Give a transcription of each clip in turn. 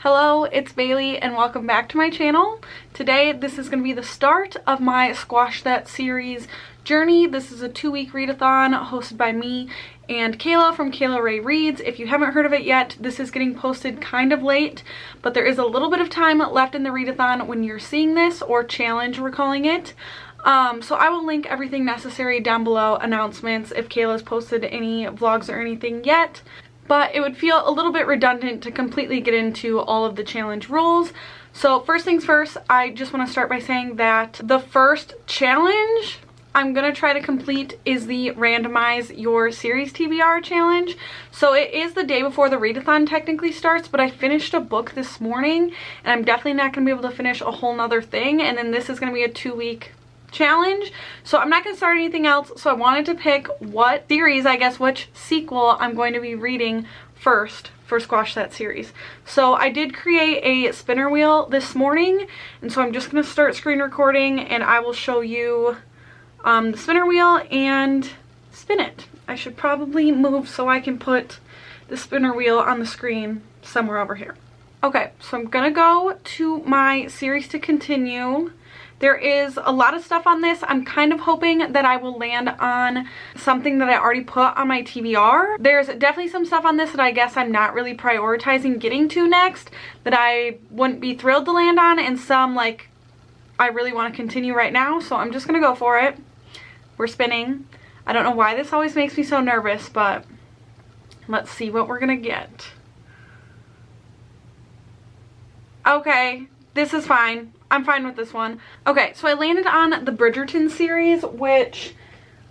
Hello, it's Bailey and welcome back to my channel. Today, this is going to be the start of my Squash That series journey. This is a 2-week readathon hosted by me and Kayla from Kayla Ray Reads. If you haven't heard of it yet, this is getting posted kind of late, but there is a little bit of time left in the readathon when you're seeing this, or challenge we're calling it. So I will link everything necessary down below, announcements, if Kayla's posted any vlogs or anything yet. But it would feel a little bit redundant to completely get into all of the challenge rules. So first things first, I just want to start by saying that the first challenge I'm going to try to complete is the Randomize Your Series TBR challenge. So it is the day before the readathon technically starts, but I finished a book this morning and I'm definitely not going to be able to finish a whole nother thing. And then this is going to be a 2-week challenge, so I'm not going to start anything else. So I wanted to pick what series, which sequel I'm going to be reading first for Squash That series. So I did create a spinner wheel this morning, and so I'm just going to start screen recording and I will show you the spinner wheel and spin it. I should probably move so I can put the spinner wheel on the screen somewhere over here. Okay, so I'm gonna go to my series to continue. There is a lot of stuff on this. I'm kind of hoping that I will land on something that I already put on my TBR. There's definitely some stuff on this that I guess I'm not really prioritizing getting to next, that I wouldn't be thrilled to land on, and some like I really want to continue right now. So I'm just gonna go for it. We're spinning. I don't know why this always makes me so nervous, but let's see what we're gonna get. Okay, this is fine. I'm fine with this one. Okay, so I landed on the Bridgerton series, which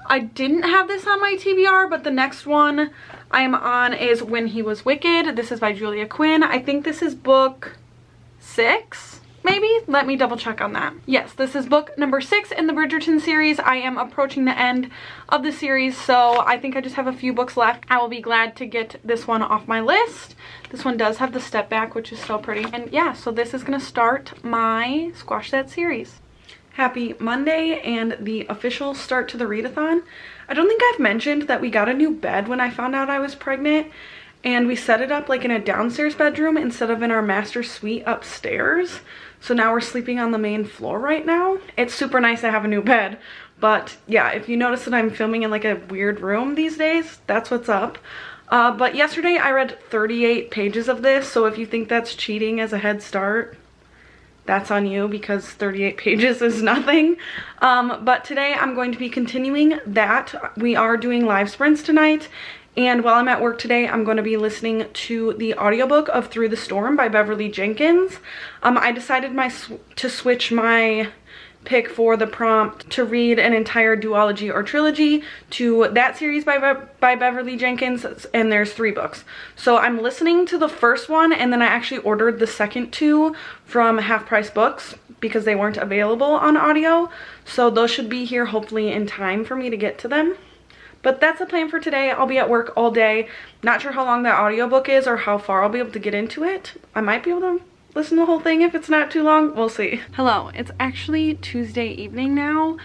I didn't have this on my TBR, but the next one I am on is When He Was Wicked. This is by Julia Quinn. I think this is book 6, maybe? Let me double check on that. Yes, this is book number 6 in the Bridgerton series. I am approaching the end of the series, so I think I just have a few books left. I will be glad to get this one off my list. This one does have the step back, which is so pretty. And yeah, so this is gonna start my Squash That series. Happy Monday and the official start to the readathon. I don't think I've mentioned that we got a new bed when I found out I was pregnant, and we set it up like in a downstairs bedroom instead of in our master suite upstairs. So now we're sleeping on the main floor right now. It's super nice to have a new bed, but yeah, if you notice that I'm filming in like a weird room these days, that's what's up. But yesterday I read 38 pages of this, so if you think that's cheating as a head start, that's on you, because 38 pages is nothing. But today I'm going to be continuing that. We are doing live sprints tonight, and while I'm at work today, I'm going to be listening to the audiobook of Through the Storm by Beverly Jenkins. I decided to switch my pick for the prompt to read an entire duology or trilogy to that series by Beverly Jenkins, and there's 3 books. So I'm listening to the first one, and then I actually ordered the second 2 from Half Price Books because they weren't available on audio. So those should be here hopefully in time for me to get to them. But that's the plan for today. I'll be at work all day. Not sure how long that audiobook is or how far I'll be able to get into it. I might be able to listen to the whole thing if it's not too long. We'll see. Hello, it's actually Tuesday evening now.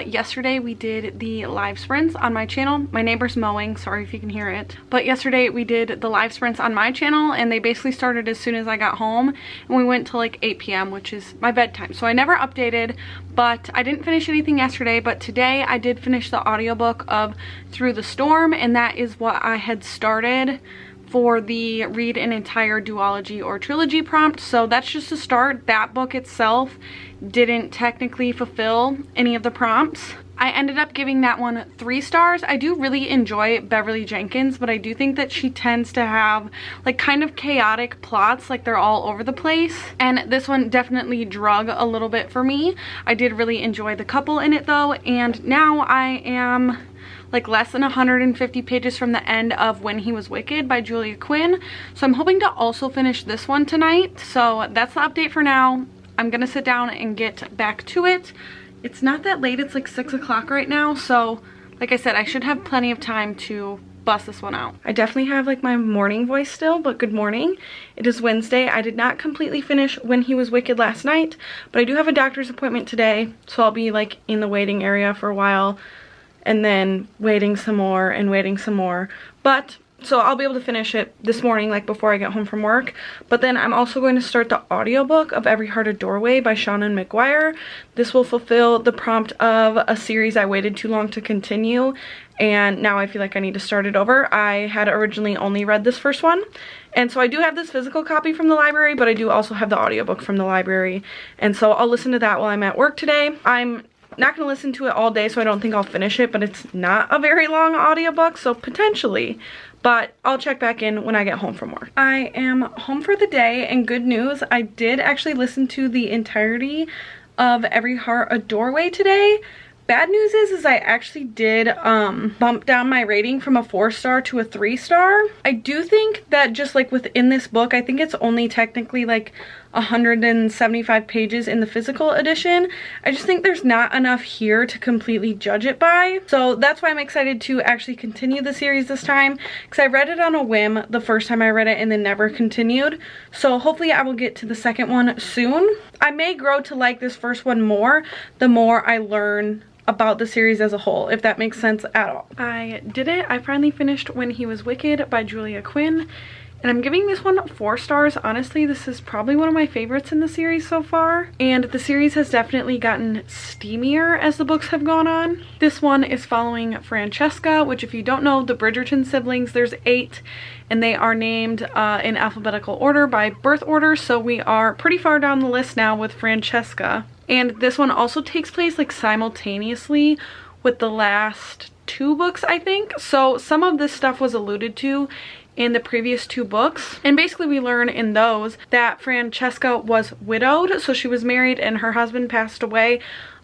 Yesterday we did the live sprints on my channel. My neighbor's mowing, sorry if you can hear it. But yesterday we did the live sprints on my channel, and they basically started as soon as I got home, and we went till like 8 p.m, which is my bedtime. So I never updated, but I didn't finish anything yesterday. But today I did finish the audiobook of Through the Storm, and that is what I had started for the read an entire duology or trilogy prompt. So that's just a start. That book itself didn't technically fulfill any of the prompts. I ended up giving that one 3 stars. I do really enjoy Beverly Jenkins, but I do think that she tends to have like kind of chaotic plots, like they're all over the place. And this one definitely drug a little bit for me. I did really enjoy the couple in it though, and now I am like less than 150 pages from the end of When He Was Wicked by Julia Quinn. So I'm hoping to also finish this one tonight. So that's the update for now. I'm gonna sit down and get back to it. It's not that late, it's like 6 o'clock right now. So like I said, I should have plenty of time to bust this one out. I definitely have like my morning voice still, but good morning. It is Wednesday. I did not completely finish When He Was Wicked last night, but I do have a doctor's appointment today. So I'll be like in the waiting area for a while, and then waiting some more and waiting some more. But so I'll be able to finish it this morning, like before I get home from work. But then I'm also going to start the audiobook of Every Heart a Doorway by Seanan McGuire. This will fulfill the prompt of a series I waited too long to continue, and now I feel like I need to start it over. I had originally only read this first one, and so I do have this physical copy from the library, but I do also have the audiobook from the library, and so I'll listen to that while I'm at work today. I'm not going to listen to it all day, so I don't think I'll finish it, but it's not a very long audiobook, so potentially. But I'll check back in when I get home from work. I am home for the day, and good news, I did actually listen to the entirety of Every Heart a Doorway today. Bad news is I actually did bump down my rating from a 4-star to a 3-star. I do think that just like within this book, I think it's only technically like 175 pages in the physical edition. I just think there's not enough here to completely judge it by. So that's why I'm excited to actually continue the series this time, because I read it on a whim the first time I read it and then never continued. So hopefully I will get to the second one soon. I may grow to like this first one more the more I learn about the series as a whole, if that makes sense at all. I did it. I finally finished When He Was Wicked by Julia Quinn, and I'm giving this one 4 stars. Honestly, this is probably one of my favorites in the series so far, and the series has definitely gotten steamier as the books have gone on. This one is following Francesca, which if you don't know, the Bridgerton siblings, there's 8, and they are named in alphabetical order by birth order, so we are pretty far down the list now with Francesca. And this one also takes place like simultaneously with the last 2 books, I think. So some of this stuff was alluded to in the previous 2 books. And basically we learn in those that Francesca was widowed. So she was married and her husband passed away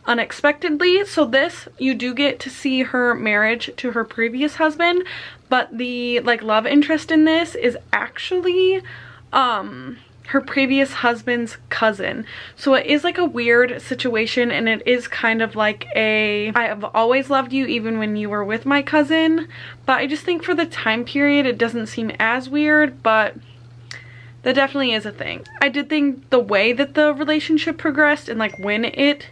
unexpectedly. So this, you do get to see her marriage to her previous husband. But the like love interest in this is actually her previous husband's cousin. So it is like a weird situation, and it is kind of like a I have always loved you even when you were with my cousin. But I just think for the time period it doesn't seem as weird, but that definitely is a thing. I did think the way that the relationship progressed and like when it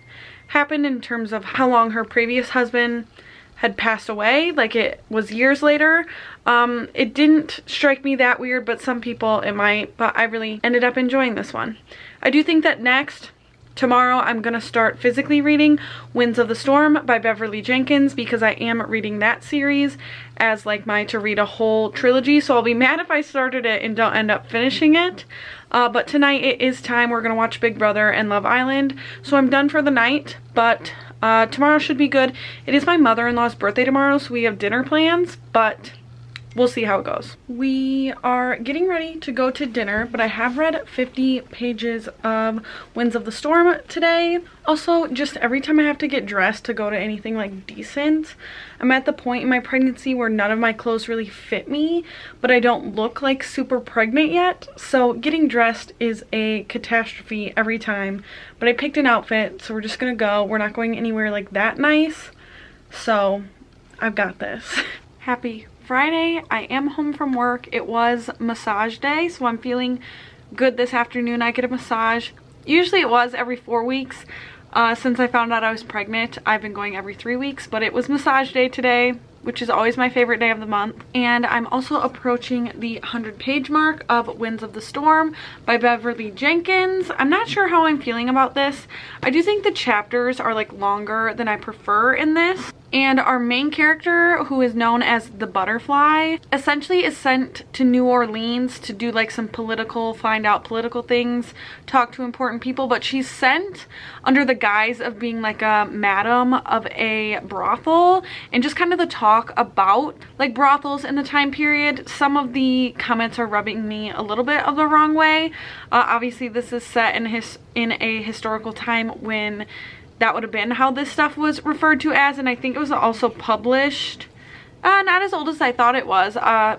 happened in terms of how long her previous husband had passed away, like it was years later, it didn't strike me that weird, but some people it might. But I really ended up enjoying this one. I do think that next, tomorrow, I'm gonna start physically reading Winds of the Storm by Beverly Jenkins, because I am reading that series as like my to read a whole trilogy, so I'll be mad if I started it and don't end up finishing it. But tonight it is time. We're gonna watch Big Brother and Love Island, so I'm done for the night. But tomorrow should be good. It is my mother-in-law's birthday tomorrow, so we have dinner plans, but we'll see how it goes. We are getting ready to go to dinner, but I have read 50 pages of Winds of the Storm today. Also, just every time I have to get dressed to go to anything like decent, I'm at the point in my pregnancy where none of my clothes really fit me, but I don't look like super pregnant yet. So getting dressed is a catastrophe every time. But I picked an outfit, so we're just gonna go. We're not going anywhere like that nice, so I've got this. Happy Friday. I am home from work. It was massage day, so I'm feeling good this afternoon. I get a massage. Usually it was every 4 weeks. Since I found out I was pregnant, I've been going every 3 weeks, but it was massage day today, which is always my favorite day of the month. And I'm also approaching the 100-page mark of Winds of the Storm by Beverly Jenkins. I'm not sure how I'm feeling about this. I do think the chapters are like longer than I prefer in this. And our main character, who is known as the Butterfly, essentially is sent to New Orleans to do like some find out political things, talk to important people, but she's sent under the guise of being like a madam of a brothel, and just kind of the talk about like brothels in the time period. Some of the comments are rubbing me a little bit of the wrong way. Obviously this is set in a historical time when that would have been how this stuff was referred to as, and I think it was also published, not as old as I thought it was.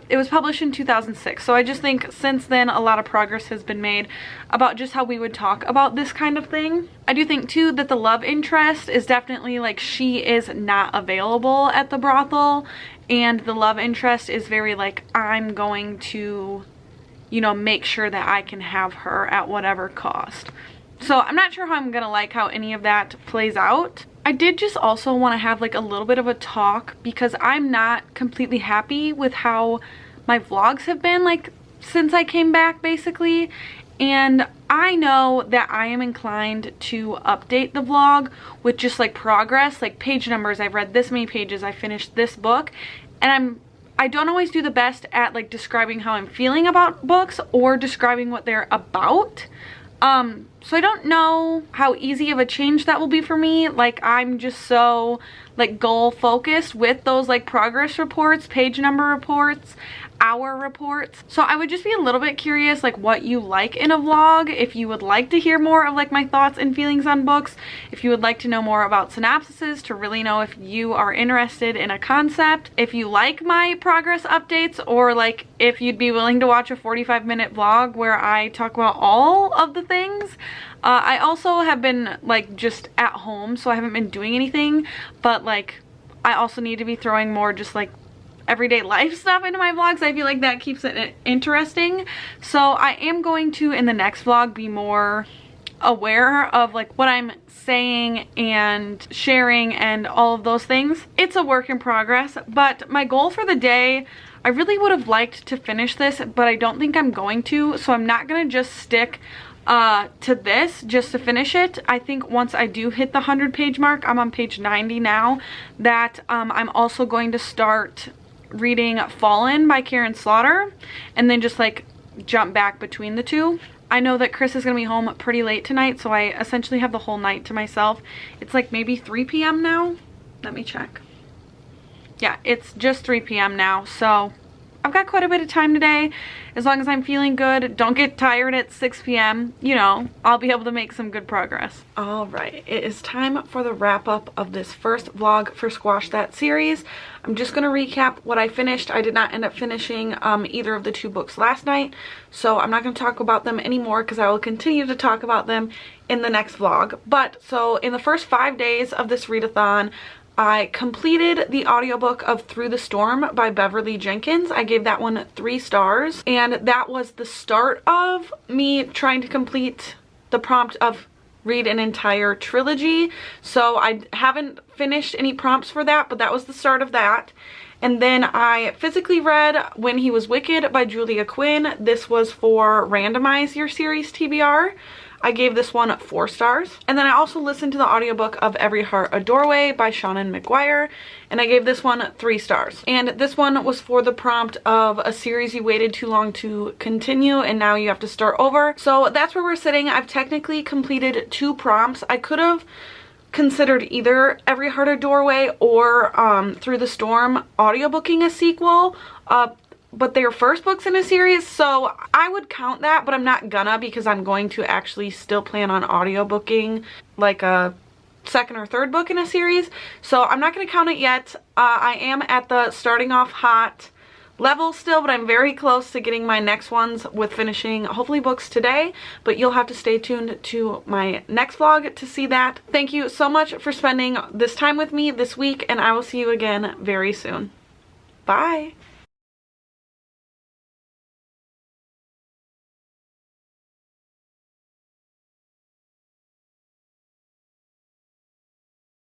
It was published in 2006, so I just think since then a lot of progress has been made about just how we would talk about this kind of thing. I do think too that the love interest is definitely like she is not available at the brothel, and the love interest is very like, I'm going to, you know, make sure that I can have her at whatever cost. So I'm not sure how I'm gonna like how any of that plays out. I did just also want to have like a little bit of a talk, because I'm not completely happy with how my vlogs have been like since I came back basically. And I know that I am inclined to update the vlog with just like progress, like page numbers. I've read this many pages, I finished this book, and I don't always do the best at like describing how I'm feeling about books or describing what they're about. So I don't know how easy of a change that will be for me. Like, I'm just so like goal focused with those like progress reports, page number reports, hour reports. So I would just be a little bit curious like what you like in a vlog, if you would like to hear more of like my thoughts and feelings on books, if you would like to know more about synopsises to really know if you are interested in a concept, if you like my progress updates, or like if you'd be willing to watch a 45-minute vlog where I talk about all of the things. I also have been like just at home, so I haven't been doing anything, but like I also need to be throwing more just like everyday life stuff into my vlogs. I feel like that keeps it interesting. So I am going to, in the next vlog, be more aware of like what I'm saying and sharing and all of those things. It's a work in progress, but my goal for the day, I really would have liked to finish this, but I don't think I'm going to, so I'm not gonna just stick to this just to finish it. I think once I do hit the 100-page mark, I'm on page 90 now, that I'm also going to start reading Fallen by Karen Slaughter, and then just like jump back between the two. I know that Chris is gonna be home pretty late tonight, so I essentially have the whole night to myself. It's like maybe 3 p.m. now. Let me check. Yeah, it's just 3 p.m. now, so I've got quite a bit of time today. As long as I'm feeling good, don't get tired at 6 p.m., you know, I'll be able to make some good progress. All right, it is time for the wrap up of this first vlog for Squash That series. I'm just gonna recap what I finished. I did not end up finishing either of the 2 books last night, so I'm not gonna talk about them anymore because I will continue to talk about them in the next vlog. But so in the first 5 days of this readathon, I completed the audiobook of Through the Storm by Beverly Jenkins. I gave that one 3 stars, and that was the start of me trying to complete the prompt of read an entire trilogy. So I haven't finished any prompts for that, but that was the start of that. And then I physically read When He Was Wicked by Julia Quinn. This was for Randomize Your Series TBR. I gave this one 4 stars. And then I also listened to the audiobook of Every Heart a Doorway by Seanan McGuire, and I gave this one 3 stars. And this one was for the prompt of a series you waited too long to continue and now you have to start over. So that's where we're sitting. I've technically completed 2 prompts. I could have considered either Every Heart a Doorway or Through the Storm audiobooking a sequel, but they are first books in a series, so I would count that, but I'm not gonna, because I'm going to actually still plan on audiobooking like a 2nd or 3rd book in a series, so I'm not gonna count it yet. I am at the starting off hot level still, but I'm very close to getting my next ones with finishing hopefully books today, but you'll have to stay tuned to my next vlog to see that. Thank you so much for spending this time with me this week, and I will see you again very soon. Bye!